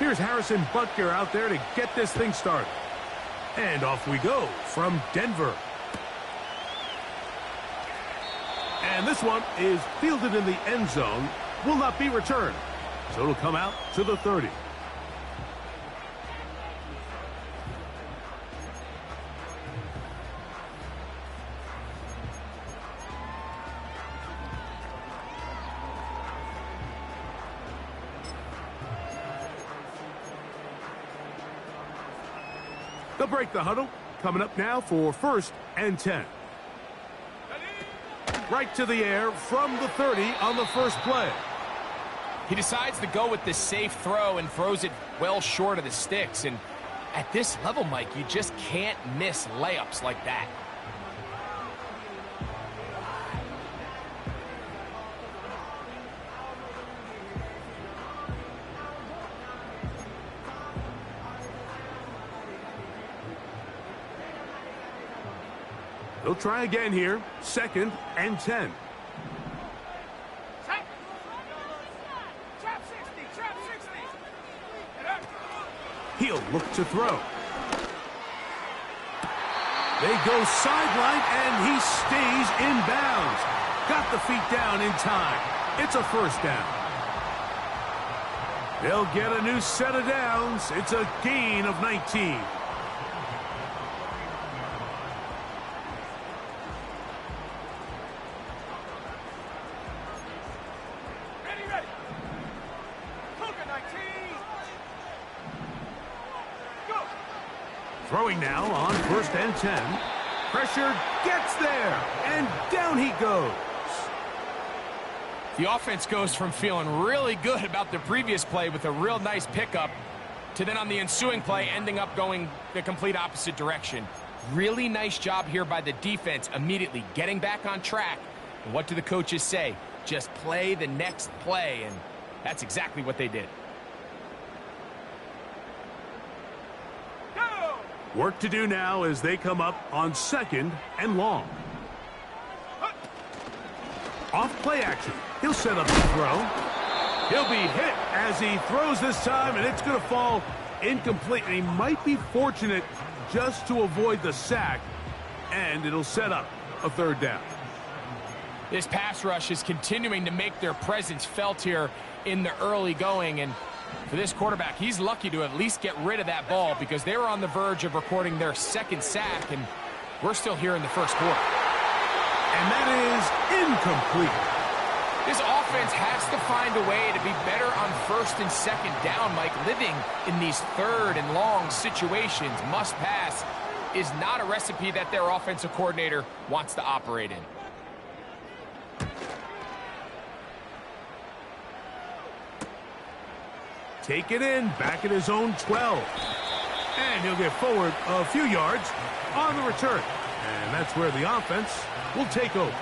Here's Harrison Butker out there to get this thing started. And off we go from Denver. And this one is fielded in the end zone. Will not be returned. So it'll come out to the 30. They'll break the huddle. Coming up now for 1st and 10. Right to the air from the 30 on the first play. He decides to go with the safe throw and throws it well short of the sticks. And at this level, Mike, you just can't miss layups like that. They'll try again here. 2nd and 10. He'll look to throw. They go sideline, and he stays in bounds. Got the feet down in time. It's a 1st down. They'll get a new set of downs. It's a gain of 19. Throwing now on 1st and 10. Pressure gets there, and down he goes. The offense goes from feeling really good about the previous play with a real nice pickup to then on the ensuing play ending up going the complete opposite direction. Really nice job here by the defense immediately getting back on track. And what do the coaches say? Just play the next play, and that's exactly what they did. Work to do now as they come up on 2nd and long. Off play action. He'll set up the throw. He'll be hit as he throws this time, and it's going to fall incomplete. And he might be fortunate just to avoid the sack, and it'll set up a 3rd down. This pass rush is continuing to make their presence felt here in the early going, and for this quarterback, he's lucky to at least get rid of that ball because they were on the verge of recording their 2nd sack, and we're still here in the 1st quarter. And that is incomplete. This offense has to find a way to be better on 1st and 2nd down, Mike. Living in these 3rd and long situations, must pass, is not a recipe that their offensive coordinator wants to operate in. Take it in, back at his own 12. And he'll get forward a few yards on the return. And that's where the offense will take over.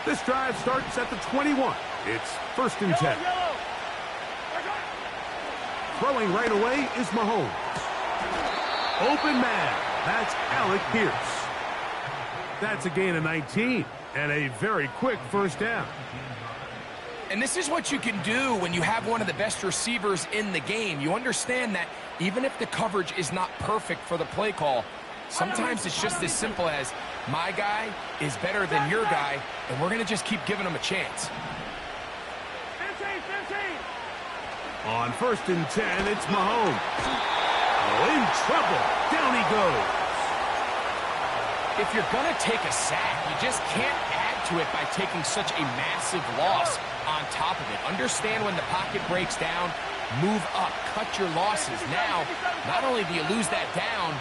This drive starts at the 21. It's 1st and 10. Throwing right away is Mahomes. Open man. That's Alec Pierce. That's a gain of 19 and a very quick 1st down. And this is what you can do when you have one of the best receivers in the game. You understand that even if the coverage is not perfect for the play call, sometimes it's just as simple as my guy is better than your guy, and we're going to just keep giving him a chance. On 1st and 10, it's Mahomes. Oh, in trouble. Down he goes. If you're going to take a sack, you just can't add to it by taking such a massive loss on top of it. Understand when the pocket breaks down, move up, cut your losses. Now, not only do you lose that down,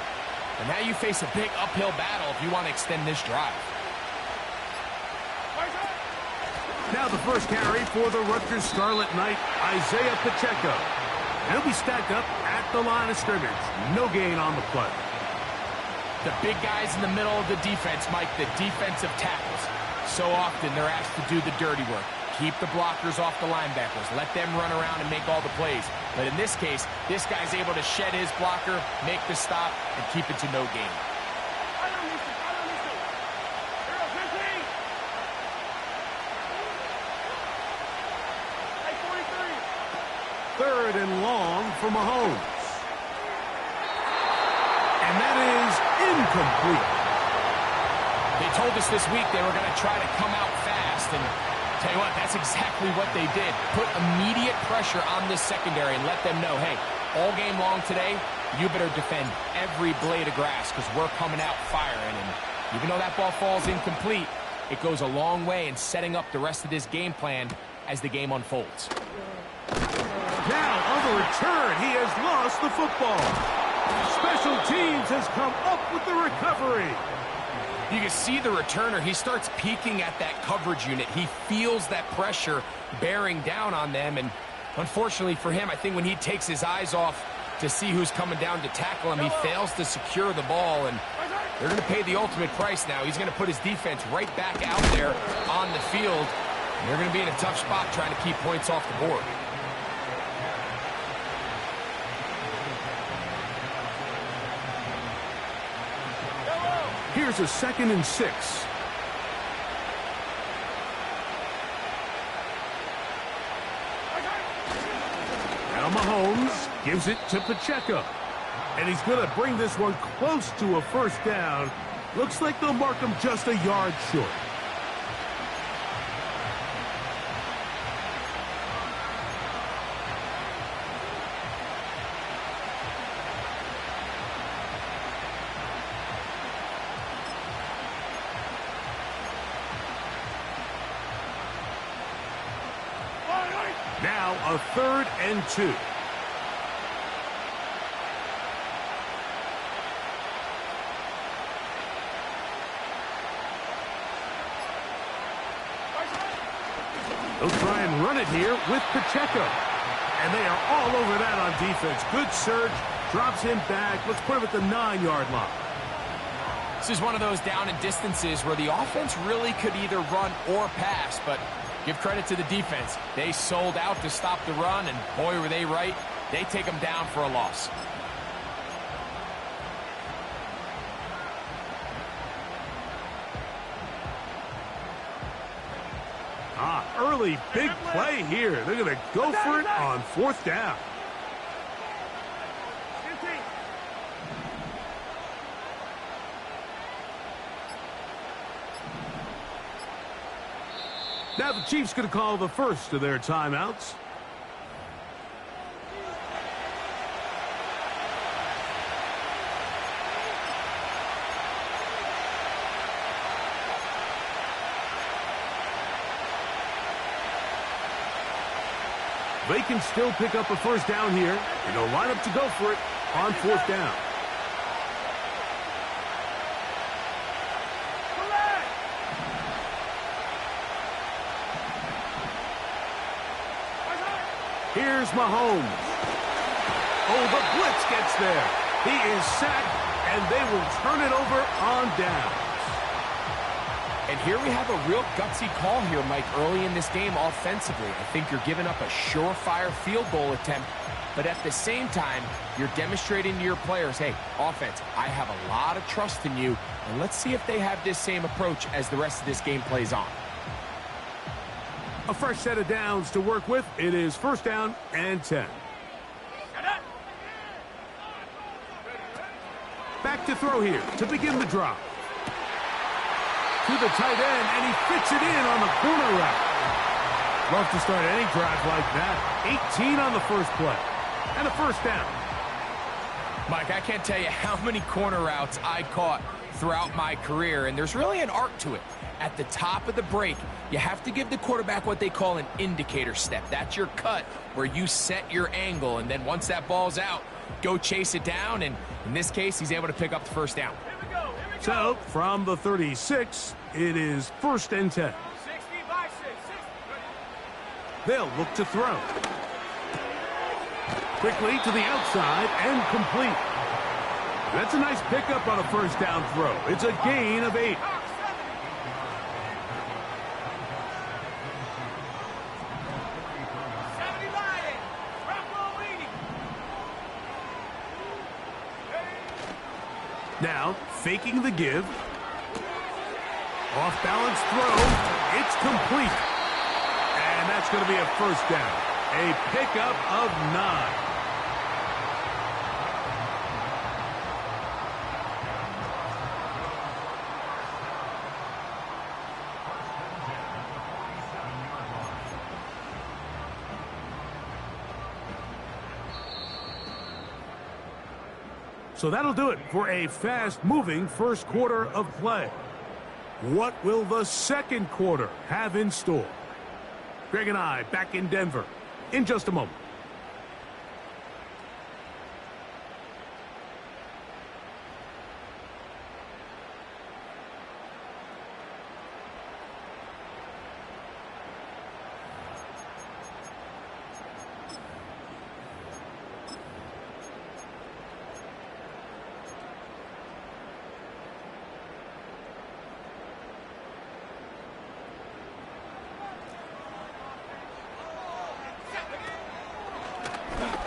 but now you face a big uphill battle if you want to extend this drive. Now the first carry for the Rutgers Scarlet Knight, Isaiah Pacheco. And he'll be stacked up at the line of scrimmage. No gain on the play. The big guys in the middle of the defense, Mike, the defensive tackles. So often they're asked to do the dirty work. Keep the blockers off the linebackers. Let them run around and make all the plays. But in this case, this guy's able to shed his blocker, make the stop, and keep it to no gain. Third and long for Mahomes. And that is incomplete. They told us this week they were going to try to come out fast, and tell you what, that's exactly what they did. Put immediate pressure on this secondary and let them know, hey, all game long today, you better defend every blade of grass because we're coming out firing. And even though that ball falls incomplete, it goes a long way in setting up the rest of this game plan as the game unfolds. Now, on the return, he has lost the football. Special teams has come up with the recovery. You can see the returner. He starts peeking at that coverage unit. He feels that pressure bearing down on them. And unfortunately for him, I think when he takes his eyes off to see who's coming down to tackle him, he fails to secure the ball. And they're going to pay the ultimate price now. He's going to put his defense right back out there on the field. And they're going to be in a tough spot trying to keep points off the board. Here's a 2nd and 6. Now Mahomes gives it to Pacheco. And he's going to bring this one close to a first down. Looks like they'll mark him just a yard short. Now a 3rd and 2. They'll try and run it here with Pacheco. And they are all over that on defense. Good surge, drops him back. Let's put him at the 9-yard line. This is one of those down and distances where the offense really could either run or pass, but give credit to the defense. They sold out to stop the run, and boy, were they right. They take them down for a loss. Early big play here. They're going to go for it on 4th down. Now the Chiefs going to call the first of their timeouts. They can still pick up a first down here, and they'll line up to go for it on 4th down. Here's Mahomes. Oh, the blitz gets there. He is sacked, and they will turn it over on down. And here we have a real gutsy call here, Mike, early in this game offensively. I think you're giving up a surefire field goal attempt, but at the same time, you're demonstrating to your players, hey, offense, I have a lot of trust in you, and let's see if they have this same approach as the rest of this game plays on. A fresh set of downs to work with. It is 1st down and 10. Back to throw here to begin the drop. To the tight end, and he fits it in on the corner route. Love to start any drive like that. 18 on the first play. And a 1st down. Mike, I can't tell you how many corner routes I caught throughout my career, and there's really an art to it. At the top of the break, you have to give the quarterback what they call an indicator step. That's your cut where you set your angle, and then once that ball's out, go chase it down, and in this case, he's able to pick up the first down. So, from the 36, it is 1st and 10. They'll look to throw. Quickly to the outside and complete. That's a nice pickup on a 1st down throw. It's a gain of 8. Now, faking the give. Off-balance throw. It's complete. And that's going to be a first down. A pickup of 9. So that'll do it for a fast-moving first quarter of play. What will the second quarter have in store? Greg and I back in Denver in just a moment.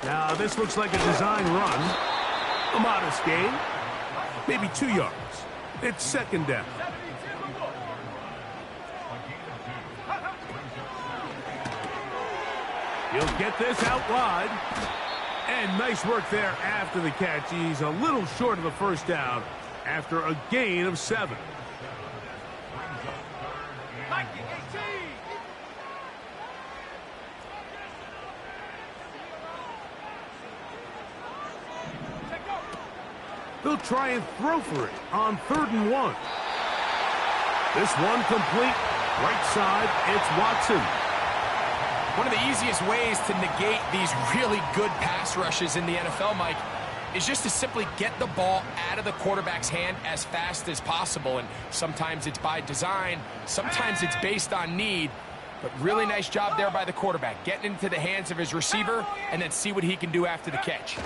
Now, this looks like a design run. A modest gain. Maybe 2 yards. It's second down. He'll get this out wide. And nice work there after the catch. He's a little short of the first down after a gain of 7. They'll try and throw for it on 3rd and 1. This one complete. Right side, it's Watson. One of the easiest ways to negate these really good pass rushes in the NFL, Mike, is just to simply get the ball out of the quarterback's hand as fast as possible. And sometimes it's by design, sometimes it's based on need. But really nice job there by the quarterback, getting into the hands of his receiver and then see what he can do after the catch.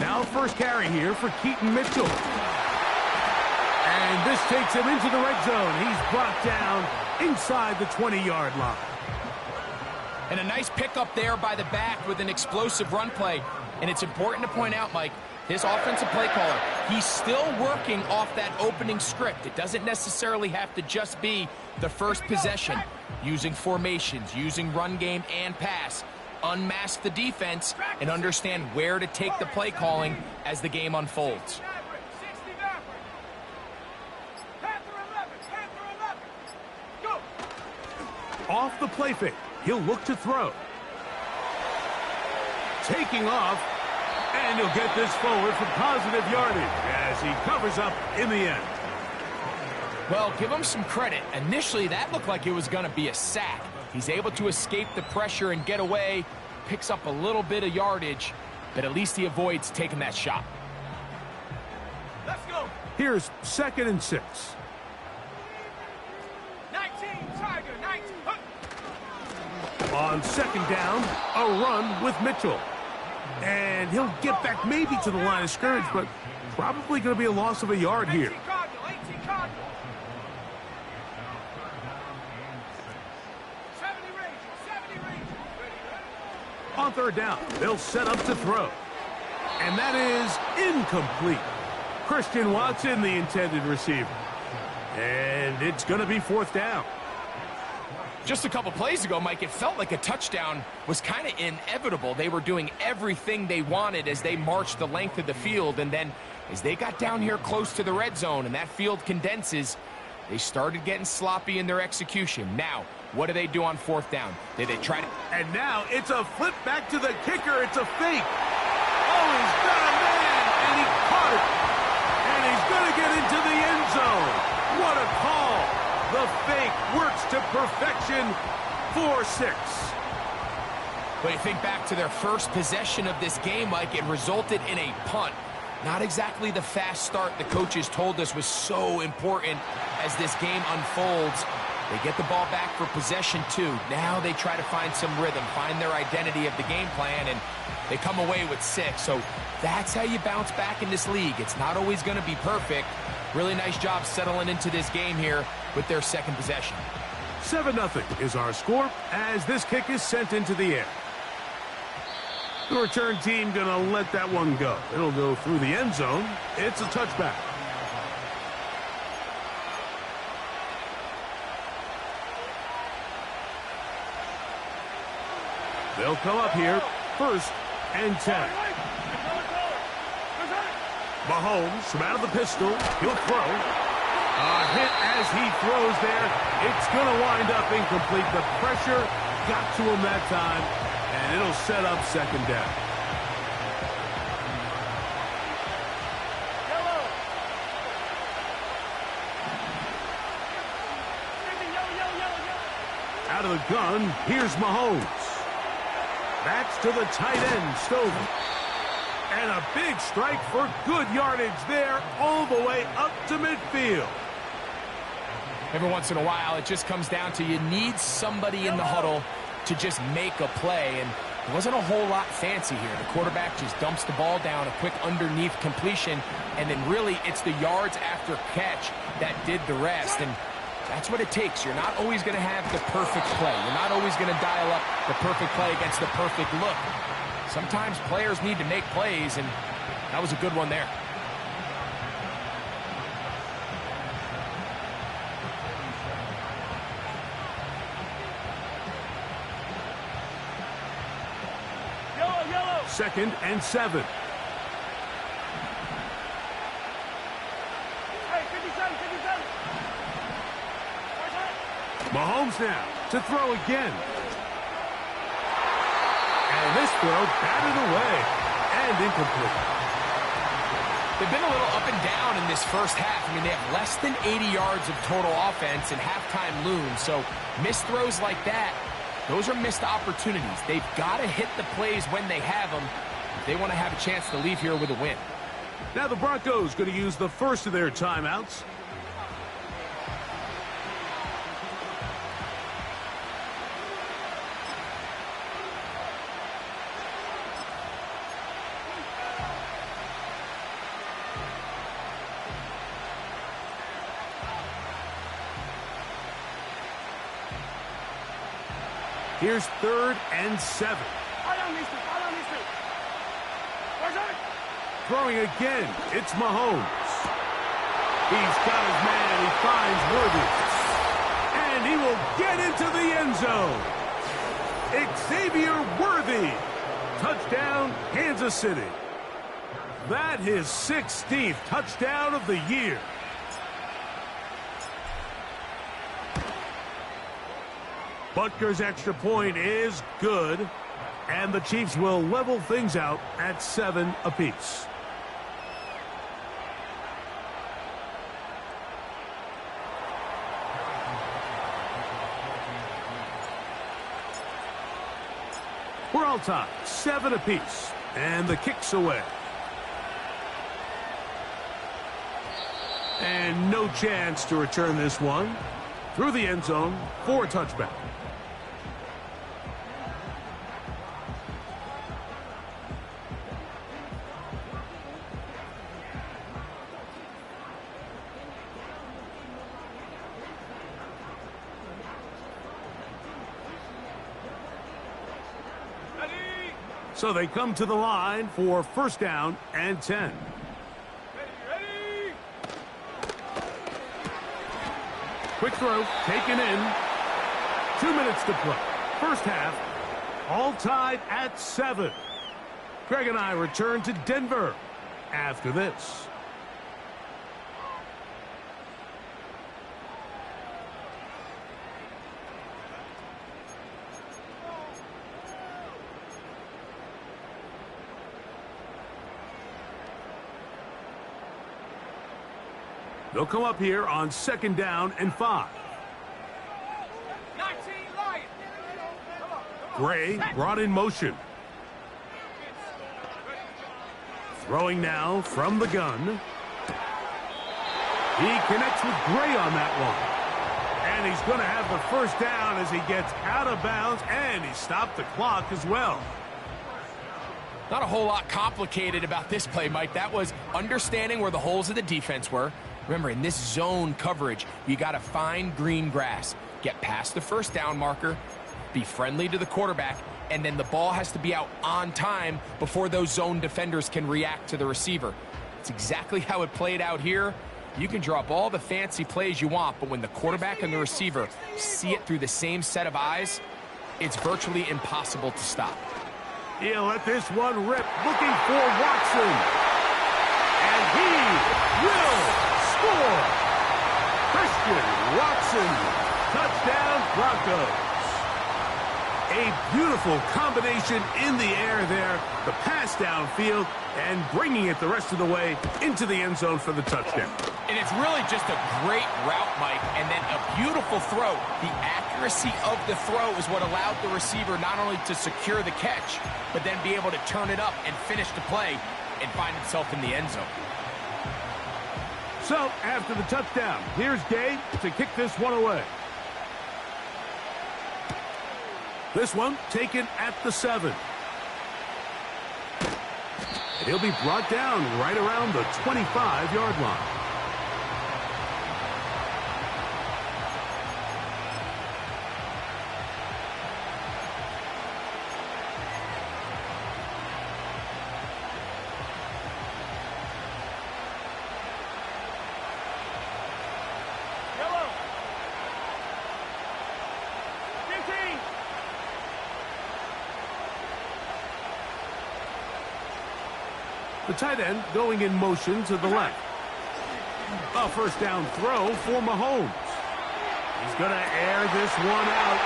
Now first carry here for Keaton Mitchell. And this takes him into the red zone. He's brought down inside the 20-yard line. And a nice pickup there by the back with an explosive run play. And it's important to point out, Mike, this offensive play caller, he's still working off that opening script. It doesn't necessarily have to just be the first possession. Using formations, using run game and pass. Unmask the defense and understand where to take the play calling as the game unfolds. Off the play fake, he'll look to throw. Taking off, and he'll get this forward for positive yardage as he covers up in the end. Well, give him some credit. Initially, that looked like it was going to be a sack. He's able to escape the pressure and get away, picks up a little bit of yardage, but at least he avoids taking that shot. Let's go. Here's 2nd and 6. 19, Tiger, 19. On 2nd down, a run with Mitchell. And he'll get back maybe to the line of scrimmage, but probably going to be a loss of a yard here. 18 Cardinal. 70 range. On 3rd down, they'll set up to throw. And that is incomplete. Christian Watson, the intended receiver. And it's going to be 4th down. Just a couple plays ago, Mike, it felt like a touchdown was kind of inevitable. They were doing everything they wanted as they marched the length of the field. And then as they got down here close to the red zone and that field condenses, they started getting sloppy in their execution. Now, what do they do on 4th down? Did they try to... And now it's a flip back to the kicker. It's a fake. Oh, he's got a man, and he caught it. And he's going to get into the end zone. What a call. The fake works to perfection. 4-6. But you think back to their first possession of this game, Mike, it resulted in a punt. Not exactly the fast start the coaches told us was so important as this game unfolds. They get the ball back for possession 2. Now they try to find some rhythm, find their identity of the game plan, and they come away with 6. So that's how you bounce back in this league. It's not always going to be perfect. Really nice job settling into this game here with their 2nd possession. 7-0 is our score as this kick is sent into the air. The return team going to let that one go. It'll go through the end zone. It's a touchback. They'll come up here, 1st and 10. Mahomes from out of the pistol. He'll throw. A hit as he throws there. It's going to wind up incomplete. The pressure got to him that time, and it'll set up 2nd down. Out of the gun, here's Mahomes. That's to the tight end, Stover. And a big strike for good yardage there all the way up to midfield. Every once in a while, it just comes down to you need somebody in the huddle to just make a play. And there wasn't a whole lot fancy here. The quarterback just dumps the ball down, a quick underneath completion, and then really it's the yards after catch that did the rest. And that's what it takes. You're not always going to have the perfect play. You're not always going to dial up the perfect play against the perfect look. Sometimes players need to make plays, and that was a good one there. Yellow. 2nd and 7. Hey, 57. Mahomes now to throw again. And this throw batted away and incomplete. They've been a little up and down in this first half. I mean, they have less than 80 yards of total offense and halftime looms. So missed throws like that, those are missed opportunities. They've got to hit the plays when they have them if they want to have a chance to leave here with a win. Now the Broncos going to use the first of their timeouts. Here's 3rd and 7. Throwing again, it's Mahomes. He's got his man, he finds Worthy. And he will get into the end zone. Xavier Worthy. Touchdown, Kansas City. That his 16th touchdown of the year. Butker's extra point is good, and the Chiefs will level things out at 7 apiece. We're all tied, 7 apiece, and the kick's away. And no chance to return this one. Through the end zone for a touchback. So they come to the line for 1st down and 10. Ready. Quick throw, taken in. 2 minutes to play. First half, all tied at 7. Greg and I return to Denver after this. They'll come up here on 2nd down and 5. 19 Lions. Gray brought in motion. Throwing now from the gun. He connects with Gray on that one. And he's going to have the 1st down as he gets out of bounds, and he stopped the clock as well. Not a whole lot complicated about this play, Mike. That was understanding where the holes of the defense were. Remember, in this zone coverage, you got to find green grass. Get past the 1st down marker, be friendly to the quarterback, and then the ball has to be out on time before those zone defenders can react to the receiver. It's exactly how it played out here. You can draw up all the fancy plays you want, but when the quarterback and the receiver see it through the same set of eyes, it's virtually impossible to stop. He'll let this one rip, looking for Watson. And he will score. Christian Watson, touchdown Broncos. A beautiful combination in the air there, the pass downfield, and bringing it the rest of the way into the end zone for the touchdown. And it's really just a great route, Mike, and then a beautiful throw. The accuracy of the throw is what allowed the receiver not only to secure the catch, but then be able to turn it up and finish the play and find himself in the end zone. So, after the touchdown, here's Gay to kick this one away. This one taken at the 7. And he'll be brought down right around the 25-yard line. Yellow. 15. The tight end going in motion to the left. A first down throw for Mahomes. He's going to air this one out.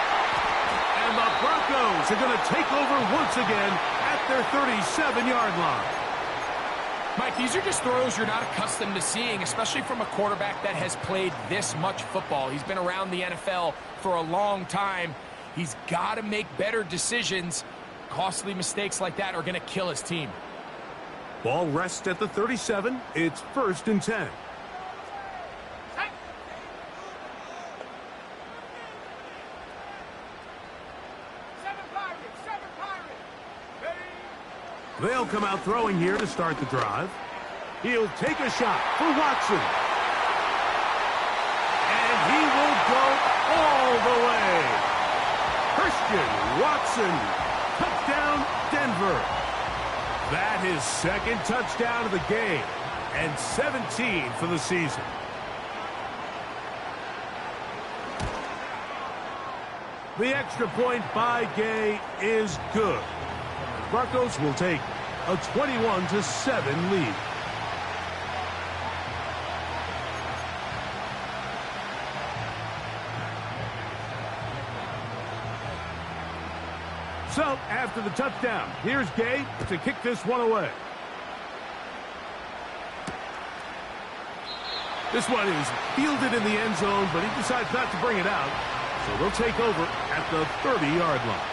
And the Broncos are going to take over once again at their 37-yard line. Mike, these are just throws you're not accustomed to seeing, especially from a quarterback that has played this much football. He's been around the NFL for a long time. He's got to make better decisions. Costly mistakes like that are going to kill his team. Ball rests at the 37. It's 1st and 10. They'll come out throwing here to start the drive. He'll take a shot for Watson. And he will go all the way. Christian Watson, touchdown Denver. That is second touchdown of the game, and 17 for the season. The extra point by Gay is good. Broncos will take a 21-7 lead. So, after the touchdown, here's Gay to kick this one away. This one is fielded in the end zone, but he decides not to bring it out. So they'll take over at the 30-yard line.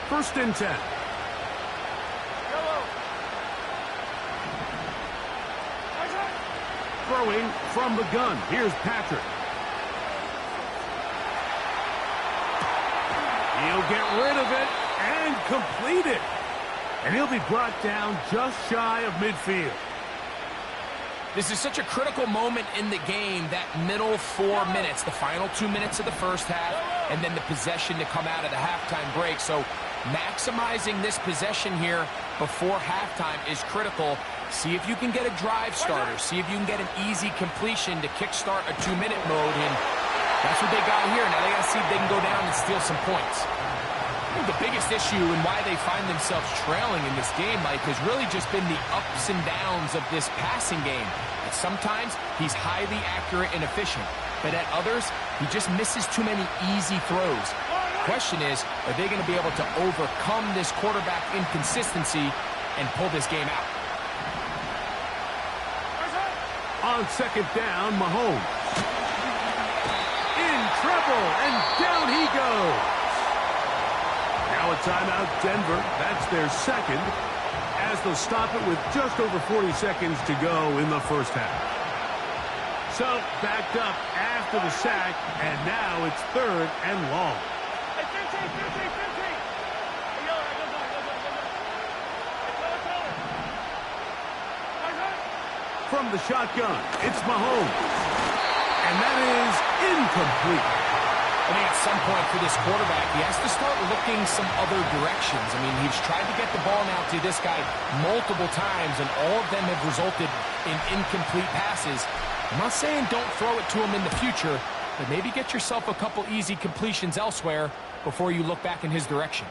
First and 10. Throwing from the gun. Here's Patrick. He'll get rid of it and complete it. And he'll be brought down just shy of midfield. This is such a critical moment in the game, that middle 4 minutes, the final 2 minutes of the first half, and then the possession to come out of the halftime break. So maximizing this possession here before halftime is critical. See if you can get a drive starter. See if you can get an easy completion to kickstart a 2-minute mode. And that's what they got here. Now they got to see if they can go down and steal some points. I think the biggest issue and why they find themselves trailing in this game, Mike, has really just been the ups and downs of this passing game. And sometimes he's highly accurate and efficient, but at others, he just misses too many easy throws. The question is, are they going to be able to overcome this quarterback inconsistency and pull this game out? On second down, Mahomes. In trouble, and down he goes. Now a timeout, Denver. That's their second, as they'll stop it with just over 40 seconds to go in the first half. So, backed up after the sack, and now it's 3rd and long. Hey, 15. From the shotgun, it's Mahomes. And that is incomplete. A I think at some point for this quarterback, he has to start looking some other directions. I mean, he's tried to get the ball now to this guy multiple times, and all of them have resulted in incomplete passes. I'm not saying don't throw it to him in the future, but maybe get yourself a couple easy completions elsewhere before you look back in his direction.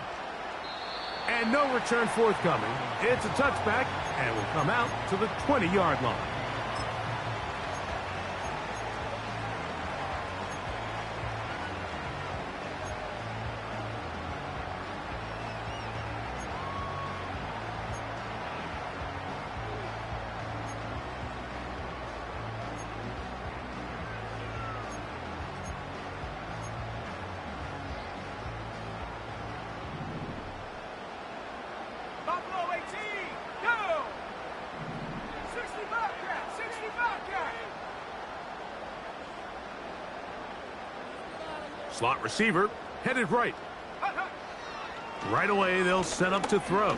And no return forthcoming. It's a touchback, and will come out to the 20-yard line. Buffalo 18, go! 60 Bobcat, 60 Bobcat! Slot receiver headed right. Right away, they'll set up to throw.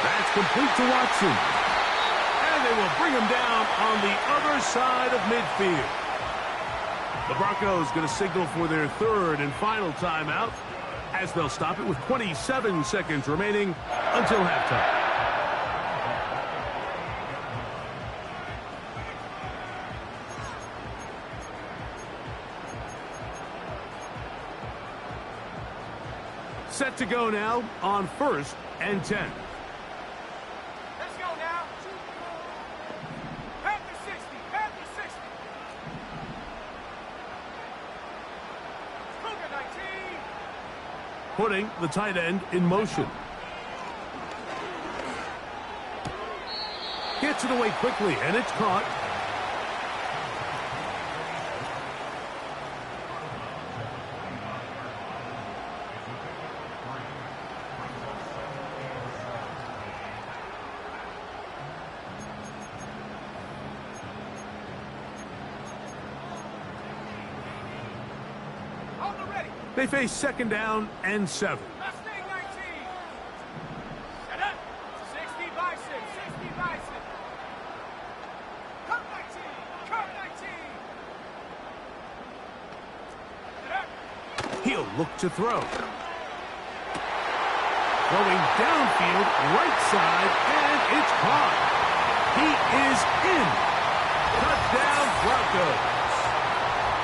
That's complete to Watson. And they will bring him down on the other side of midfield. The Broncos going to signal for their third and final timeout, as they'll stop it with 27 seconds remaining until halftime. Set to go now on 1st and 10. Let's go now. At the 60, at the 60. Cougar 19. Putting the tight end in motion. Gets it away quickly, and it's caught. On the ready. They face 2nd down and 7. Mustang 19. Set up. 60 Bison, 60 Bison. Cut 19, cut 19. Set up. He'll look to throw. Throwing downfield, right side, and it's caught. He is in. Touchdown, Broncos.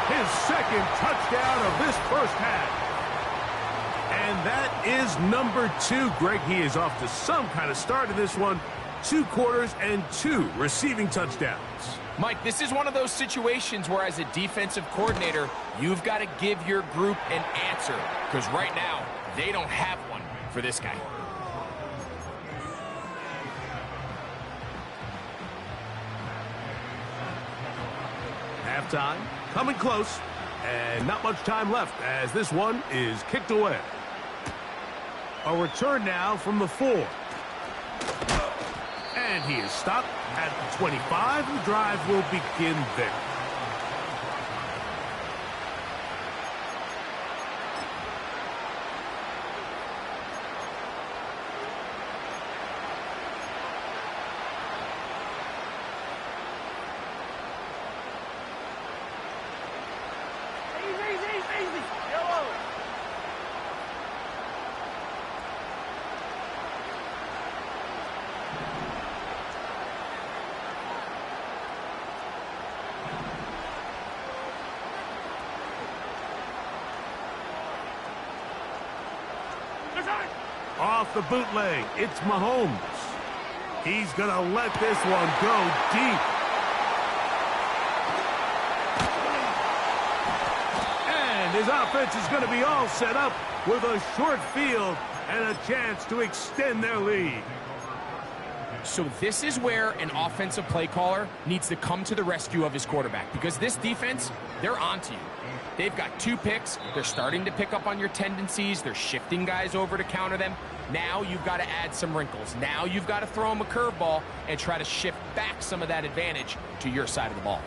His 2nd touchdown of this first half. And that is number 2. Greg, he is off to some kind of start in this one. 2 quarters and 2 receiving touchdowns. Mike, this is one of those situations where as a defensive coordinator, you've got to give your group an answer. Because right now, they don't have one for this guy. Halftime coming close, and not much time left as this one is kicked away. A return now from the 4. And he is stopped at the 25. The drive will begin there. Easy. Yellow. Off the bootleg, it's Mahomes. He's going to let this one go deep. And his offense is going to be all set up with a short field and a chance to extend their lead. So this is where an offensive play caller needs to come to the rescue of his quarterback, because this defense, they're onto you. They've got 2 picks. They're starting to pick up on your tendencies. They're shifting guys over to counter them. Now you've got to add some wrinkles. Now you've got to throw them a curveball and try to shift back some of that advantage to your side of the ball.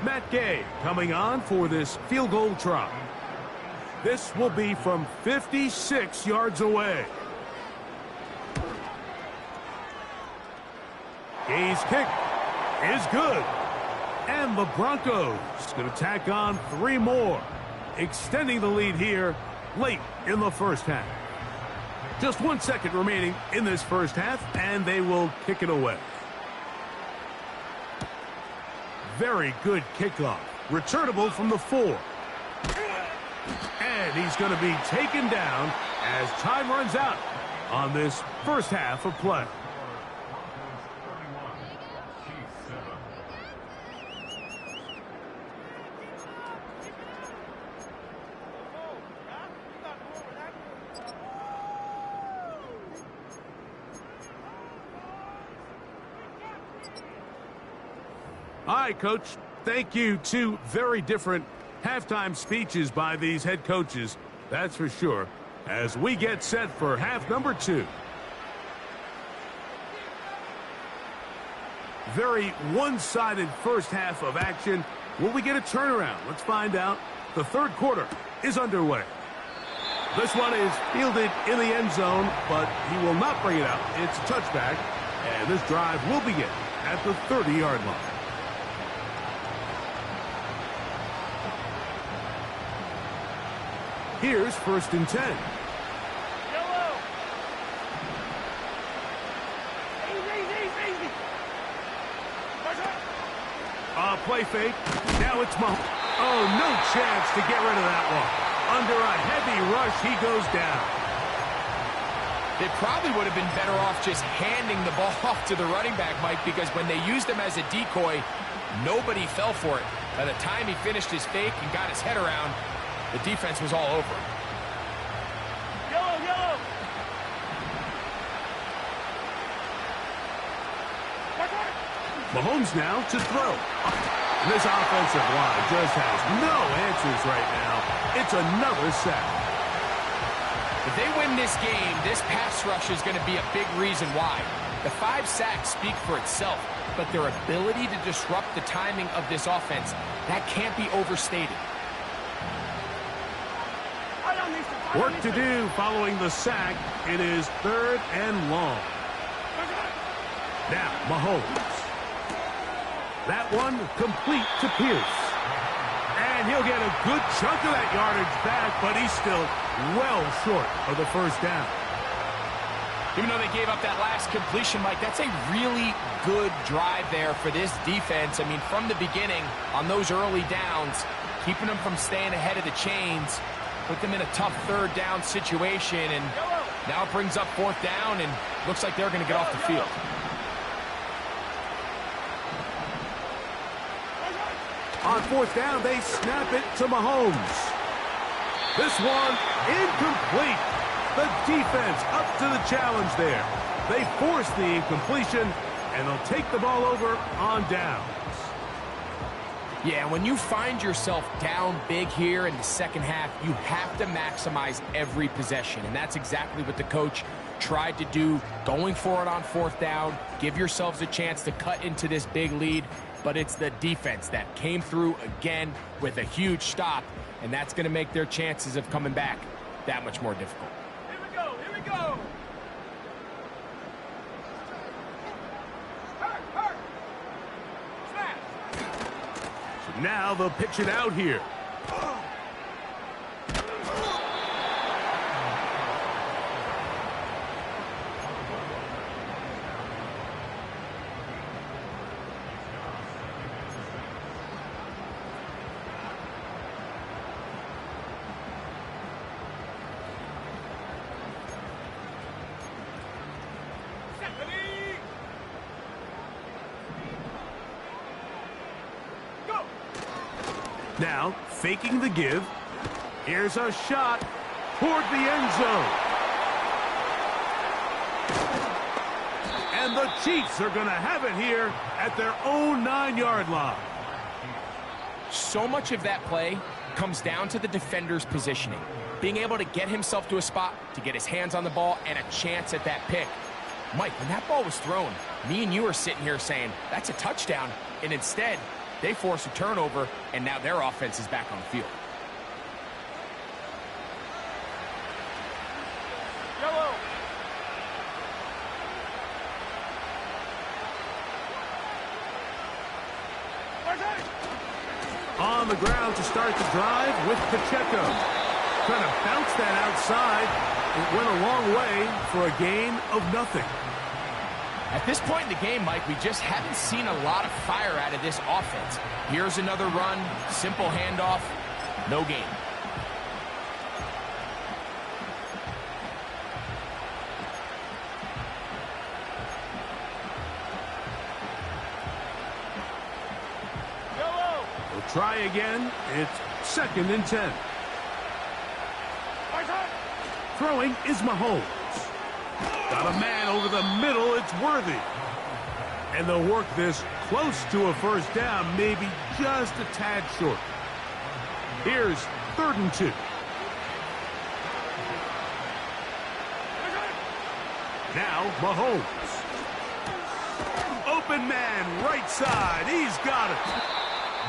Matt Gay coming on for this field goal try. This will be from 56 yards away. Gay's kick is good. And the Broncos going to tack on 3 more, extending the lead here late in the first half. Just 1 second remaining in this first half, and they will kick it away. Very good kickoff. Returnable from the 4. And he's going to be taken down as time runs out on this first half of play. All right, Coach. Thank you. 2 very different halftime speeches by these head coaches, that's for sure, as we get set for half number 2. Very one-sided first half of action. Will we get a turnaround? Let's find out. The third quarter is underway. This one is fielded in the end zone, but he will not bring it out. It's a touchback, and this drive will begin at the 30-yard line. Here's 1st and 10. Yellow. Easy. Play fake. Now it's Mahomes. Oh, no chance to get rid of that one. Under a heavy rush, he goes down. They probably would have been better off just handing the ball off to the running back, Mike, because when they used him as a decoy, nobody fell for it. By the time he finished his fake and got his head around, the defense was all over him. Yellow. Mahomes now to throw. This offensive line just has no answers right now. It's another sack. If they win this game, this pass rush is going to be a big reason why. The 5 sacks speak for itself, but their ability to disrupt the timing of this offense, that can't be overstated. Work to do following the sack. It is 3rd and long. Now, Mahomes. That one complete to Pierce. And he'll get a good chunk of that yardage back, but he's still well short of the first down. Even though they gave up that last completion, Mike, that's a really good drive there for this defense. I mean, from the beginning, on those early downs, keeping them from staying ahead of the chains, put them in a tough 3rd down situation, and now it brings up 4th down, and looks like they're going to get off the field. On 4th down, they snap it to Mahomes. This one incomplete. The defense up to the challenge there. They force the incompletion, and they'll take the ball over on downs. Yeah, when you find yourself down big here in the second half, you have to maximize every possession, and that's exactly what the coach tried to do, going for it on 4th down. Give yourselves a chance to cut into this big lead, but it's the defense that came through again with a huge stop, and that's going to make their chances of coming back that much more difficult. Here we go. Hurt. Snap. Now they'll pitch it out here. Now, faking the give. Here's a shot toward the end zone. And the Chiefs are going to have it here at their own 9-yard line. So much of that play comes down to the defender's positioning. Being able to get himself to a spot, to get his hands on the ball, and a chance at that pick. Mike, when that ball was thrown, me and you are sitting here saying, that's a touchdown. And instead, they force a turnover, and now their offense is back on the field. Yellow. On the ground to start the drive with Pacheco. Trying to bounce that outside. It went a long way for a gain of nothing. At this point in the game, Mike, we just haven't seen a lot of fire out of this offense. Here's another run, simple handoff, no gain. We'll try again. It's 2nd and 10. Throwing is Mahomes. Got a man over the middle. It's Worthy. And they'll work this close to a first down, maybe just a tad short. Here's 3rd and 2. Now Mahomes. Open man, right side. He's got it.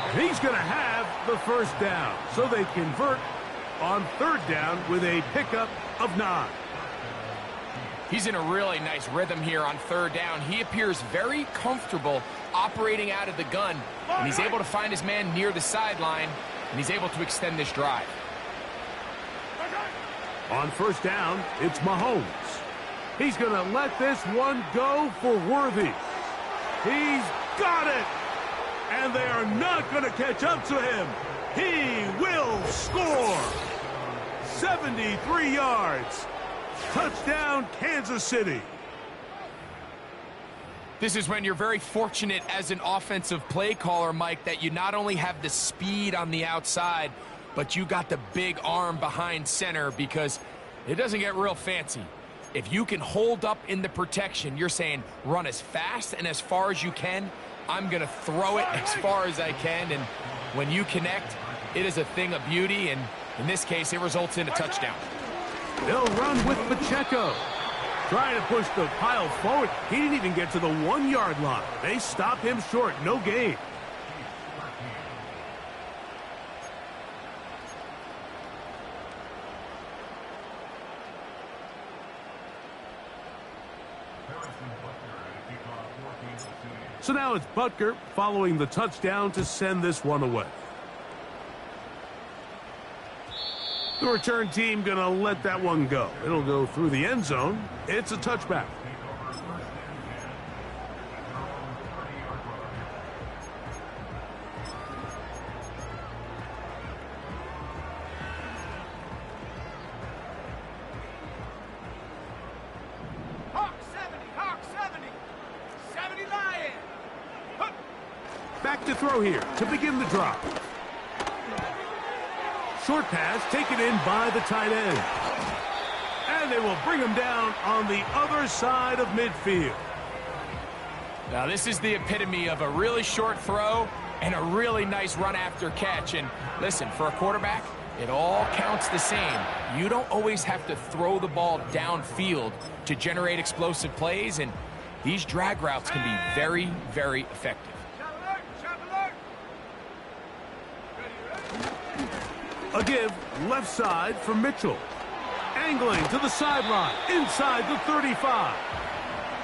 And he's going to have the first down. So they convert on 3rd down with a pickup of 9. He's in a really nice rhythm here on 3rd down. He appears very comfortable operating out of the gun, and he's able to find his man near the sideline, and he's able to extend this drive. On 1st down, it's Mahomes. He's going to let this one go for Worthy. He's got it! And they are not going to catch up to him. He will score! 73 yards. Touchdown, Kansas City. This is when you're very fortunate as an offensive play caller, Mike, that you not only have the speed on the outside, but you got the big arm behind center, because it doesn't get real fancy. If you can hold up in the protection, you're saying run as fast and as far as you can. I'm going to throw it as far as I can, and when you connect, it is a thing of beauty, and in this case, it results in a touchdown. They'll run with Pacheco. Trying to push the pile forward. He didn't even get to the 1-yard line. They stop him short. No gain. So now it's Butker following the touchdown to send this one away. The return team going to let that one go. It'll go through the end zone. It's a touchback. Hawk 70, Hawk 70. 70 Lion. Back to throw here to begin the drive. Short pass taken in by the tight end. And they will bring him down on the other side of midfield. Now, this is the epitome of a really short throw and a really nice run after catch. And listen, for a quarterback, it all counts the same. You don't always have to throw the ball downfield to generate explosive plays, and these drag routes can be very, very effective. A give left side for Mitchell. Angling to the sideline, inside the 35.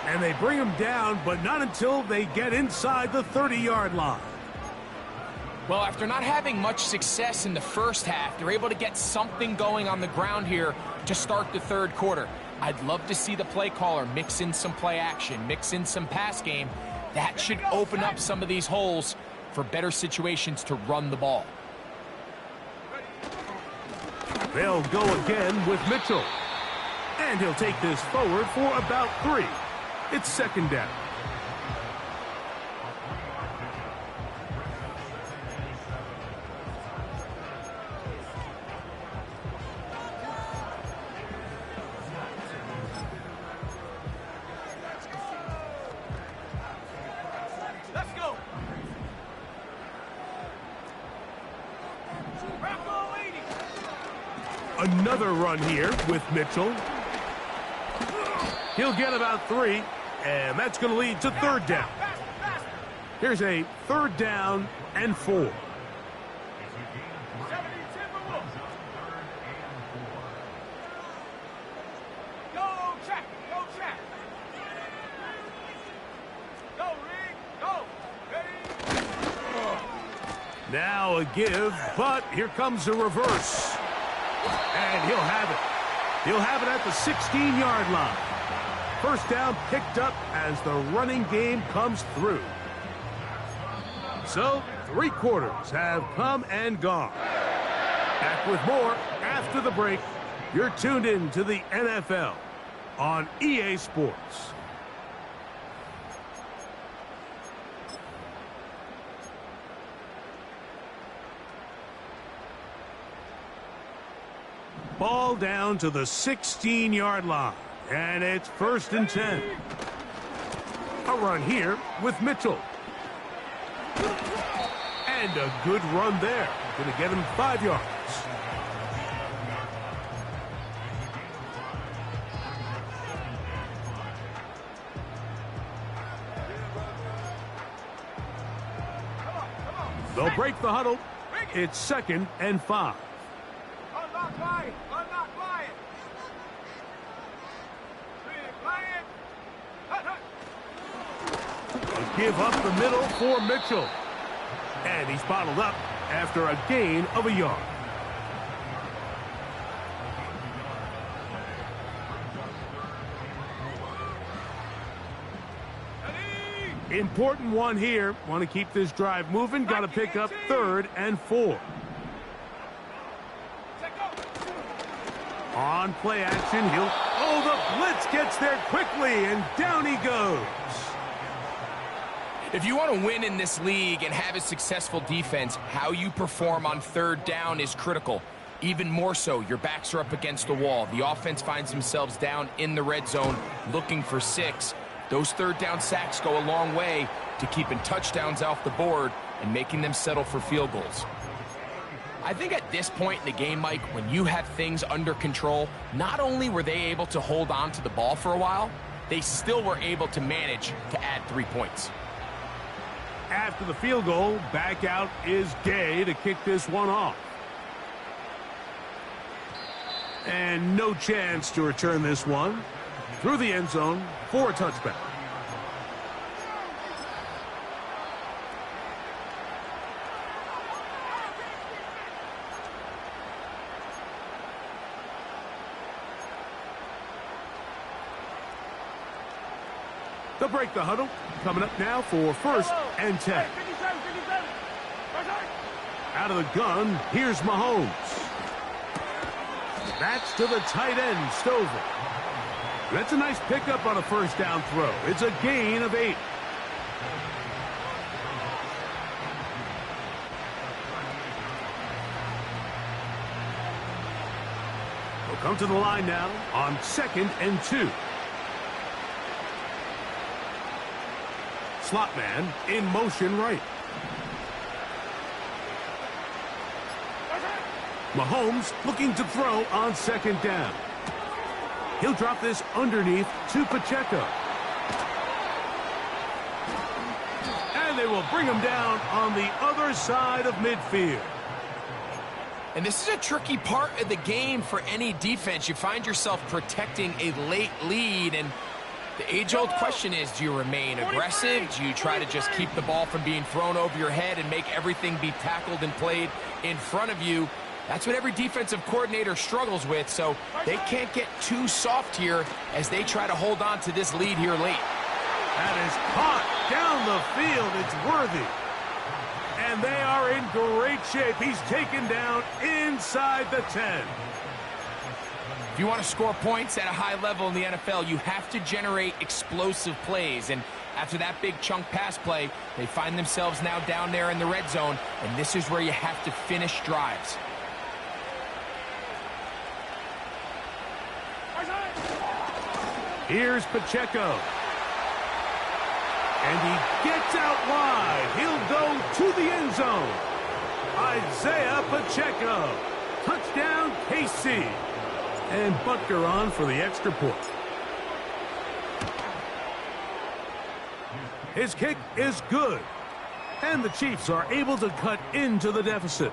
And they bring him down, but not until they get inside the 30-yard line. Well, after not having much success in the first half, they're able to get something going on the ground here to start the 3rd quarter. I'd love to see the play caller mix in some play action, mix in some pass game. That should open up some of these holes for better situations to run the ball. They'll go again with Mitchell. And he'll take this forward for about 3. It's 2nd down. Let's go. Another run here with Mitchell. He'll get about 3, and that's going to lead to 3rd down. Here's a 3rd down and 4. Go, check. Go, check. Go, Reed. Go. Ready. Now a give, but here comes a reverse. And he'll have it. He'll have it at the 16-yard line. First down picked up as the running game comes through. So, 3 quarters have come and gone. Back with more after the break. You're tuned in to the NFL on EA Sports. Ball down to the 16-yard line, and it's 1st and 10. A run here with Mitchell. And a good run there. Going to get him 5 yards. They'll break the huddle. It's 2nd and 5. Unlock Lion! Unlock Lion! Lion! A give up the middle for Mitchell. And he's bottled up after a gain of a yard. Important one here. Want to keep this drive moving. Got to pick up 3rd and 4. On play action, he'll... Oh, the blitz gets there quickly, and down he goes. If you want to win in this league and have a successful defense, how you perform on 3rd down is critical. Even more so, your backs are up against the wall. The offense finds themselves down in the red zone looking for 6. Those 3rd down sacks go a long way to keeping touchdowns off the board and making them settle for field goals. I think at this point in the game, Mike, when you have things under control, not only were they able to hold on to the ball for a while, they still were able to manage to add 3 points. After the field goal, back out is Gay to kick this one off. And no chance to return this one. Through the end zone for a touchback. They'll break the huddle. Coming up now for 1st and 10. Out of the gun, here's Mahomes. That's to the tight end, Stover. That's a nice pickup on a 1st down throw. It's a gain of 8. We'll come to the line now on 2nd and 2. Slot man in motion right. Mahomes looking to throw on 2nd down. He'll drop this underneath to Pacheco. And they will bring him down on the other side of midfield. And this is a tricky part of the game for any defense. You find yourself protecting a late lead, and the age-old question is, do you remain aggressive? Do you try to just keep the ball from being thrown over your head and make everything be tackled and played in front of you? That's what every defensive coordinator struggles with, so they can't get too soft here as they try to hold on to this lead here late. That is caught down the field. It's worthy. And they are in great shape. He's taken down inside the 10. If you want to score points at a high level in the NFL, you have to generate explosive plays. And after that big chunk pass play, they find themselves now down there in the red zone, and this is where you have to finish drives. Here's Pacheco. And he gets out wide. He'll go to the end zone. Isaiah Pacheco. Touchdown, KC. And Butker on for the extra point. His kick is good. And the Chiefs are able to cut into the deficit.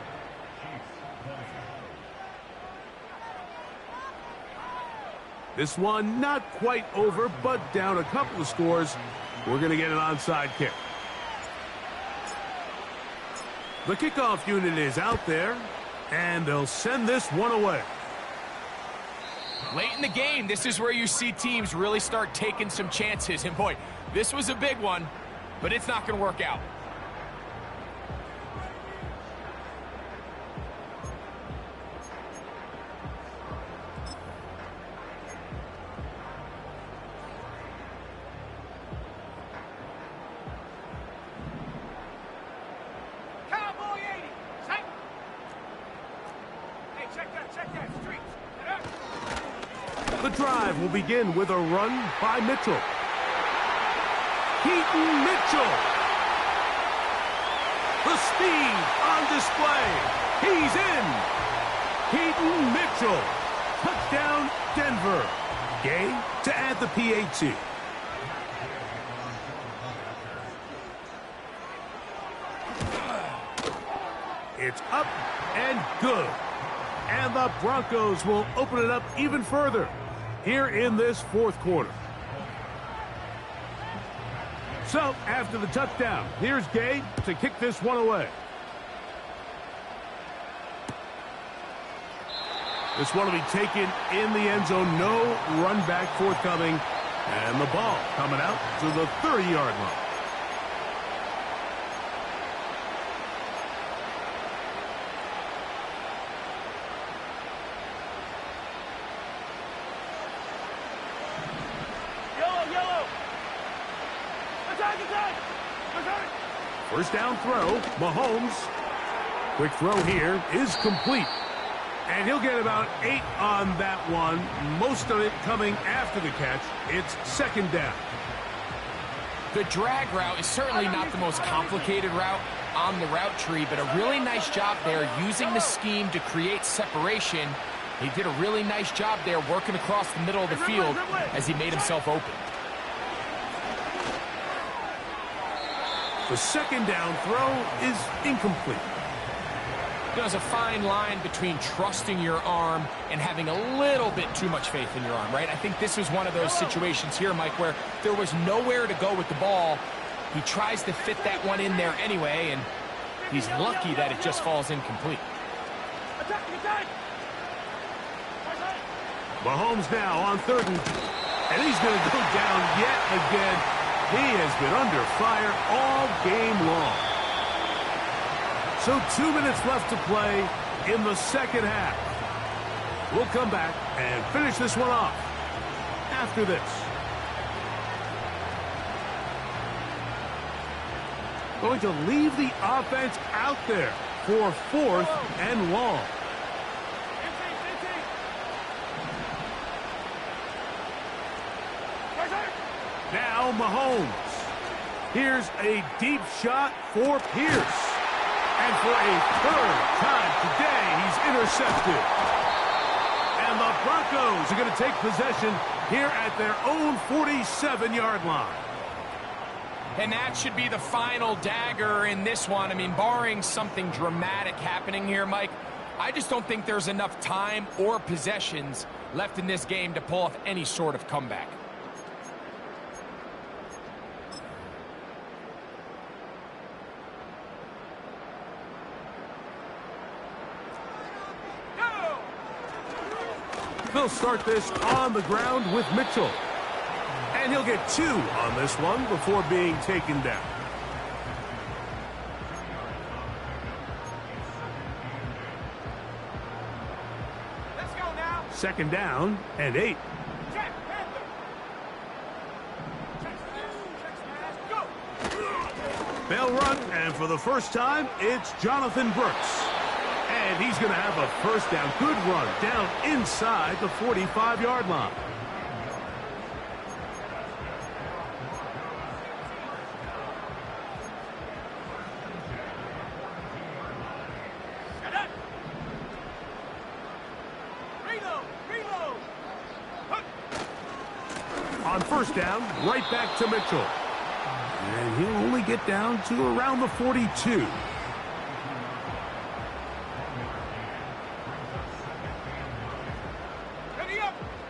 This one not quite over, but down a couple of scores. We're going to get an onside kick. The kickoff unit is out there, and they'll send this one away. Late in the game, this is where you see teams really start taking some chances. And boy, this was a big one, but it's not going to work out. Cowboy 80. Set. Hey, check that street. The drive will begin with a run by Mitchell. Keaton Mitchell. The speed on display. He's in. Keaton Mitchell. Touchdown, Denver. Gay to add the PAT. It's up and good. And the Broncos will open it up even further here in this fourth quarter. So, after the touchdown, here's Gay to kick this one away. This one will be taken in the end zone. No run back forthcoming. And the ball coming out to the 30-yard line. First down throw, Mahomes. Quick throw here is complete. And he'll get about 8 on that one. Most of it coming after the catch. It's second down. The drag route is certainly not the most complicated route on the route tree, but a really nice job there using the scheme to create separation. He did a really nice job there working across the middle of the field as he made himself open. The second down throw is incomplete. There's a fine line between trusting your arm and having a little bit too much faith in your arm, right? I think this was one of those situations here, Mike, where there was nowhere to go with the ball. He tries to fit that one in there anyway, and he's lucky that it just falls incomplete. Mahomes now on third and he's going to go down yet again. He has been under fire all game long. So 2 minutes left to play in the second half. We'll come back and finish this one off after this. Going to leave the offense out there for fourth and long. Now Mahomes. Here's a deep shot for Pierce. And for a third time today, he's intercepted. And the Broncos are going to take possession here at their own 47-yard line. And that should be the final dagger in this one. I mean, barring something dramatic happening here, Mike, I just don't think there's enough time or possessions left in this game to pull off any sort of comeback. They'll start this on the ground with Mitchell. And he'll get 2 on this one before being taken down. Let's go now. Second down and 8. Check, Panther. Check, go. They'll run, and for the first time, it's Jonathan Brooks. And he's going to have a first down. Good run down inside the 45-yard line. Reload. On first down, right back to Mitchell. And he'll only get down to around the 42.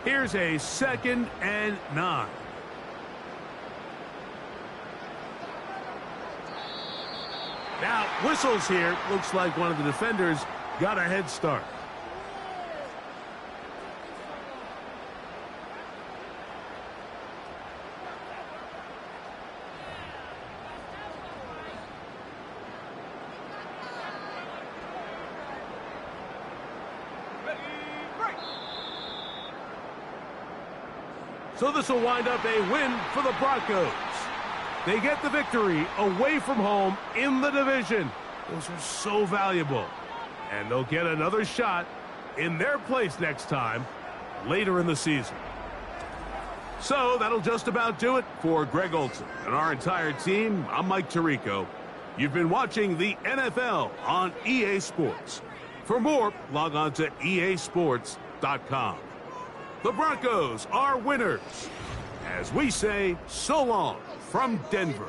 Here's a second and 9. Now, whistles here. Looks like one of the defenders got a head start. Ready, break. So this will wind up a win for the Broncos. They get the victory away from home in the division. Those are so valuable. And they'll get another shot in their place next time later in the season. So that'll just about do it for Greg Olson and our entire team. I'm Mike Tirico. You've been watching the NFL on EA Sports. For more, log on to easports.com. The Broncos are winners. As we say, so long from Denver.